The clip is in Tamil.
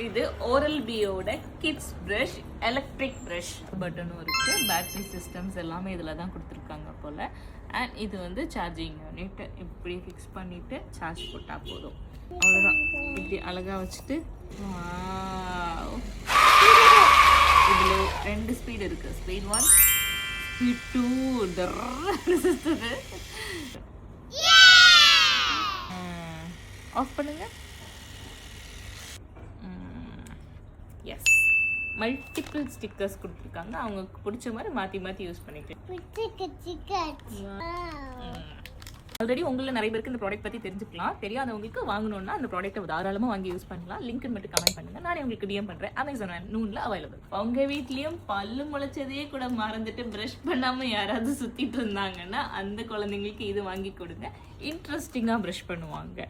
இது ஓரல் பியோட கிட்ஸ் பிரஷ், எலக்ட்ரிக் பிரஷ். பட்டனும் இருக்கு, பேட்டரி சிஸ்டம்ஸ் எல்லாமே இதில் தான் கொடுத்துருக்காங்க போல். அண்ட் இது வந்து சார்ஜிங் யூனிட். இப்படி ஃபிக்ஸ் பண்ணிவிட்டு சார்ஜ் போட்டால் போதும். அவ்வளோதான். இப்படி அழகாக வச்சுட்டு இதில் 2 ஸ்பீடு இருக்குது. Speed 1, speed 2. சுற்றுது. ஆஃப் பண்ணுங்க. எஸ், மல்டிபிள் ஸ்டிக்கர்ஸ் கொடுத்துருக்காங்க. அவங்களுக்கு பிடிச்ச மாதிரி மாற்றி மாற்றி யூஸ் பண்ணிக்கலாம். ஆல்ரெடி உங்களில் நிறைய பேருக்கு இந்த ப்ராடக்ட் பற்றி தெரிஞ்சுக்கலாம். தெரியாதவங்களுக்கு வாங்கணும்னா அந்த ப்ராடக்ட்டை தாராளமாக வாங்கி யூஸ் பண்ணலாம். லிங்க் மட்டும் கமெண்ட் பண்ணுங்கள், நானே உங்களுக்கு டிஎம் பண்ணுறேன். அமேசான் அண்ட் நூனில் அவைலபிள். உங்கள் வீட்லேயும் பல்லு முளைச்சதையே கூட மறந்துட்டு ப்ரஷ் பண்ணாமல் யாராவது சுற்றிட்டு இருந்தாங்கன்னா அந்த குழந்தைங்களுக்கு இது வாங்கி கொடுங்க. இன்ட்ரெஸ்டிங்காக ப்ரஷ் பண்ணுவாங்க.